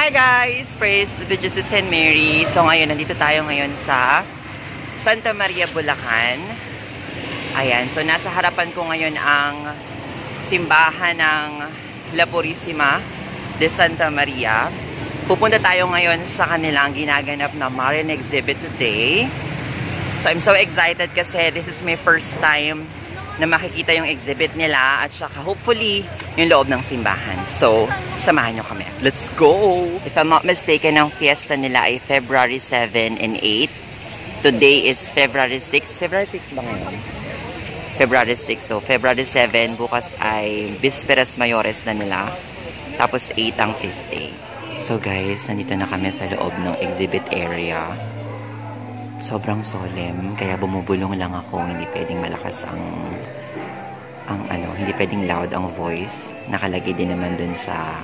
Hi guys! Praise to Jesus and Mary. So ngayon, nandito tayo ngayon sa Santa Maria, Bulacan. Ayan, so nasa harapan ko ngayon ang simbahan ng La Purísima de Santa Maria. Pupunta tayo ngayon sa kanilang ginaganap na Marian exhibit today. So I'm so excited kasi this is my first time na makikita yung exhibit nila at saka hopefully yung loob ng simbahan. So, samahan nyo kami. Let's go! If I'm not mistaken, ang fiesta nila ay February 7 and 8. Today is February 6. February 6 ba ngayon? February 6. So, February 7, bukas ay Vísperas Mayores na nila. Tapos 8 ang feast day. So guys, nandito na kami sa loob ng exhibit area. Sobrang solemn, kaya bumubulong lang ako, hindi pwedeng malakas ang hindi pwedeng loud ang voice. Nakalagay din naman dun sa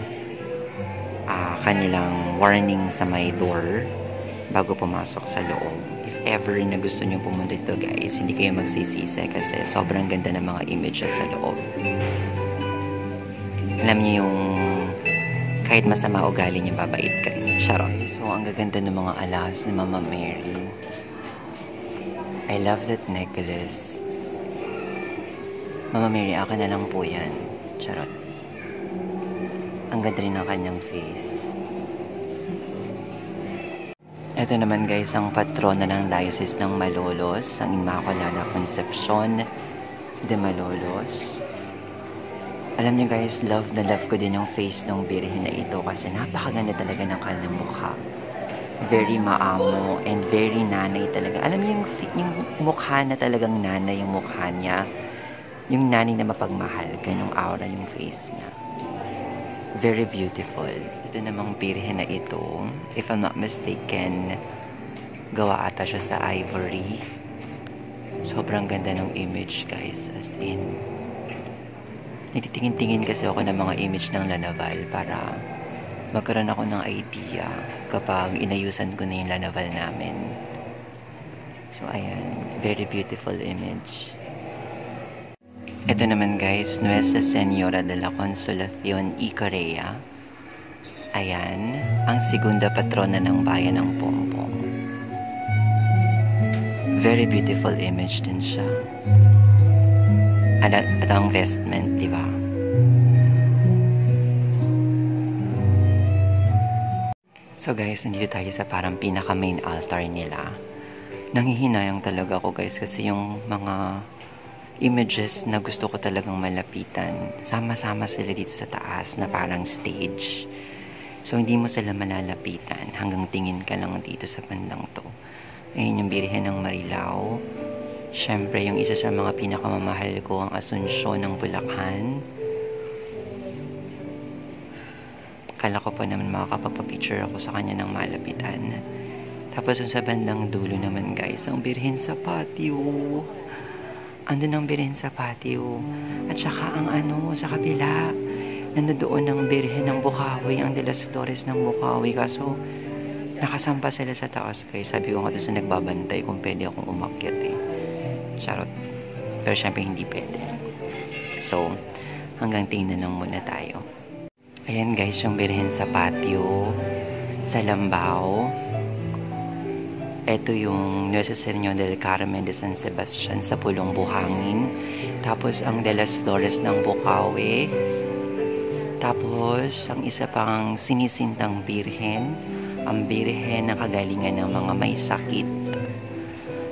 kanilang warning sa may door bago pumasok sa loob. If ever na gusto nyo pumunta dito guys, hindi kayo magsisisi kasi sobrang ganda ng mga images sa loob. Alam niyo yung kahit masama ugali niya, babait kayo. Charot. So, ang gaganda ng mga alas ni Mama Mary. I love that necklace. Mama Mary, akin na lang po yan. Charot. Ang ganda rin ng kanyang face. Ito naman guys, ang patrona ng Diocese ng Malolos, ang Immaculada Concepcion de Malolos. Alam niyo guys, love na love ko din yung face ng birhen na ito kasi napakaganda talaga ng kanyang mukha. Very maamo and very nanay talaga. Alam niyo yung mukha na talagang nanay yung mukha niya. Yung nanay na mapagmahal. Ganong aura yung face niya. Very beautiful. Ito namang birhen na ito, if I'm not mistaken, gawa ata siya sa ivory. Sobrang ganda ng image guys. As in, natitingin-tingin kasi ako ng mga image ng Lanaval para magkaroon ako ng idea kapag inayusan ko na yung Lanaval namin. So, ayan. Very beautiful image. Ito naman guys, Nuestra Señora de la Consolación y Correa. Ayan. Ang segunda patrona ng bayan ng Pompong. Very beautiful image din siya. At ang vestment, di ba? So guys, nandito tayo sa parang pinaka main altar nila. Nanghihinayang talaga ako guys kasi yung mga images na gusto ko talagang malapitan, sama-sama sila dito sa taas na parang stage. So hindi mo sila malalapitan hanggang tingin ka lang dito sa bandang to. Ayun yung Birhen ng Marilao. Siyempre yung isa sa mga pinakamamahal ko, ang Asunsyon ng Bulacan. Kala ko pa naman makakapagpa-picture ako sa kanya ng malapitan. Tapos yung sa bandang dulo naman guys, ang Birhen sa patio. Andun ang Birhen sa patio. At saka ang sa kabila, nandoon ang Birhen ng Bukawi, ang De las Flores ng Bukawi. Kaso, nakasampa sila sa taas guys. Sabi ko nga doon sa nagbabantay kung pwede akong umakyat eh. Charot. Pero syempre hindi pwede. So, hanggang tingnan lang muna tayo. Ayan guys, yung Birhen sa patio, sa Lambao. Ito yung Nuestra Señora del Carmen de San Sebastian sa Pulong Buhangin. Tapos ang De las Flores ng Bukawi. Tapos ang isa pang sinisintang Birhen, ang Birhen na kagalingan ng mga may sakit.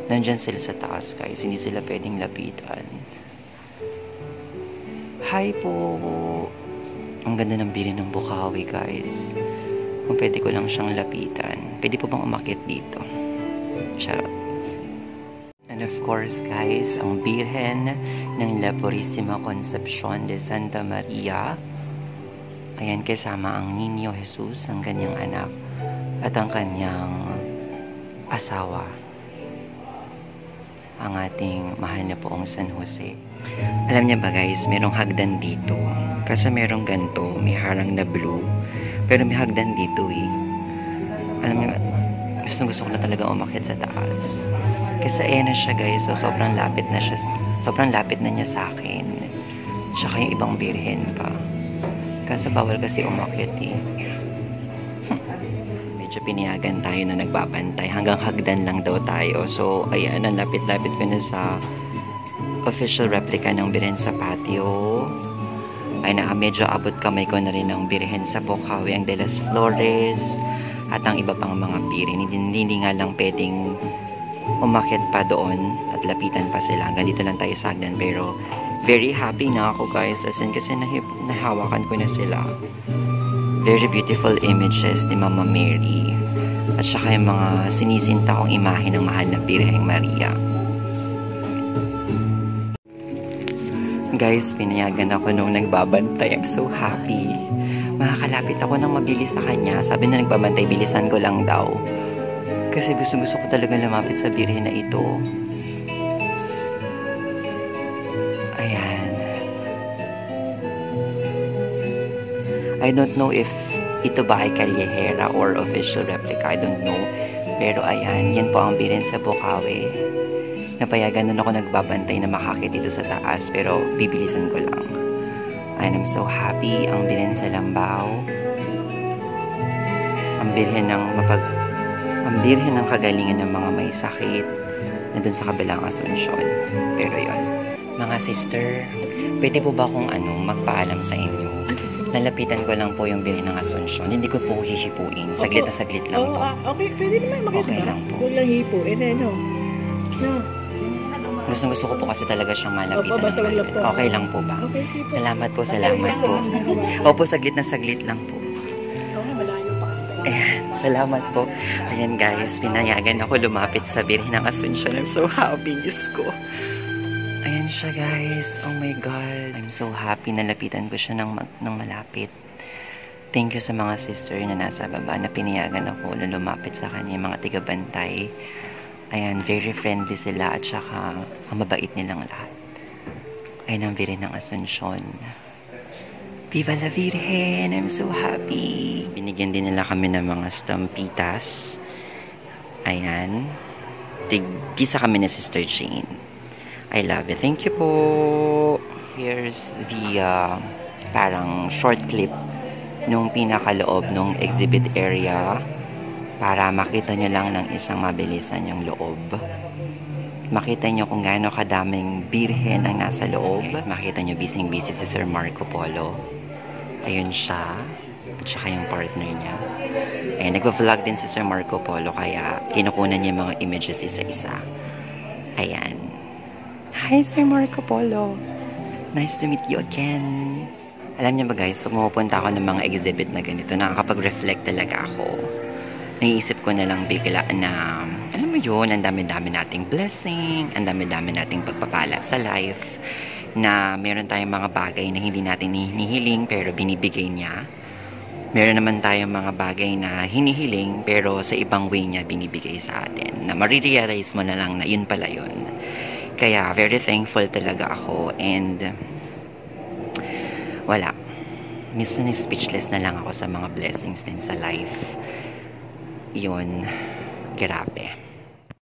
Nandyan sila sa taas guys, hindi sila pwedeng lapitan. Hi po! Ang ganda ng Birhen ng Bukawi guys. Kung pwede ko lang siyang lapitan, pwede po bang umakyat dito? Charot. And of course guys, ang Birhen ng La Purísima Concepcion de Santa Maria. Ayan, kasama ang Niño Jesus, ang kanyang anak, at ang kanyang asawa, ang ating mahal na poong San Jose. Alam niya ba guys, merong hagdan dito. Kaso merong ganito, may harang na blue. Pero may hagdan dito eh. Alam niya, gusto ko na talaga umakyat sa taas. Kasi ayan na siya guys, so sobrang lapit na siya. Sobrang lapit na niya sa akin. Tsaka yung ibang Birhen pa. Kaso bawal kasi umakyat eh. medyo pinayagan tayo na nagbabantay. Hanggang hagdan lang daw tayo. So, ayan, ang lapit-lapit ko na sa official replica ng Birhen sa patio. Ay na, medyo abot kamay ko na rin ng Birhen sa Bocaue, ang De las Flores, at ang iba pang mga birin. Hindi nga lang pwedeng umakit pa doon at lapitan pa sila. Hanggang dito lang tayo sa hagdan. Pero, very happy na ako guys. As in, kasi nahawakan ko na sila. Very beautiful images ni Mama Mary. At saka yung mga sinisinta kong imahe ng mahal na Birheng Maria. Guys, pinayagan ako nung nagbabantay. I'm so happy. Makakalapit ako ng mabilis sa kanya. Sabi na nagbabantay, bilisan ko lang daw. Kasi gusto ko talaga lumapit sa Birhen na ito. Ayan. I don't know if ito ba ay Callejera or official replica. I don't know. Pero ayan, yan po ang Birhen sa Bocaue. Napayagan nun ako nagbabantay na makakit dito sa taas. Pero bibilisan ko lang. And I'm so happy. Ang Birhen sa Lambao. Ang Birhen ng kagalingan ng mga may sakit na dun sa kabilang Asuncion. Pero yon, mga sister, pwede po ba akong magpaalam sa inyo? Nalapitan ko lang po yung Birhen ng Asuncion. Hindi ko po hihipuin. Saglit na saglit lang po. Okay, pwede naman makita. Okay lang po. Huwag lang hihipuin. No. Gusto ko po kasi talaga siyang malapitan. Opo, basta wag lang po. Okay lang po ba? Okay, Salamat po, salamat po. Opo, saglit na saglit lang po. Okay, malayo pa kasi. Ayan, salamat po. Ayan guys, pinayagan ako lumapit sa Birhen ng Asuncion. I'm so happy, Diyos ko. Ayan siya guys. Oh my God. I'm so happy na lapitan ko siya ng malapit. Thank you sa mga sister na nasa baba na pinayagan ako na lumapit sa kanya, mga tigabantay. Ayan, very friendly sila at saka ang mabait nilang lahat. Ayan ang Birhen ng Asuncion. Viva la Virgen! I'm so happy! Binigyan din nila kami ng mga stampitas. Ayan. Tig-isa kami na Sister Jane. I love it. Thank you po! Here's the parang short clip nung pinakaloob nung exhibit area para makita nyo lang ng isang mabilisan yung loob. Makita nyo kung gaano kadaming Birhen ang nasa loob. Guys, makita nyo busy-busy si Sir Marco Polo. Ayun siya. At saka yung partner niya. Ayun, nagpa-vlog din si Sir Marco Polo kaya kinukunan niya mga images isa-isa. Ayan. Hi, Sir Marco Polo. Nice to meet you again. Alam niyo ba guys, pag mapupunta ako ng mga exhibit na ganito, nakakapag-reflect talaga ako. Naiisip ko na lang bigla na, alam mo yun, ang dami-dami nating blessing, ang dami-dami nating pagpapala sa life, na meron tayong mga bagay na hindi natin hinihiling pero binibigay niya. Meron naman tayong mga bagay na hinihiling pero sa ibang way niya binibigay sa atin. Na marirealize mo na lang na yun pala yun. Kaya very thankful talaga ako and wala. Minsan speechless na lang ako sa mga blessings din sa life. Yun, grabe.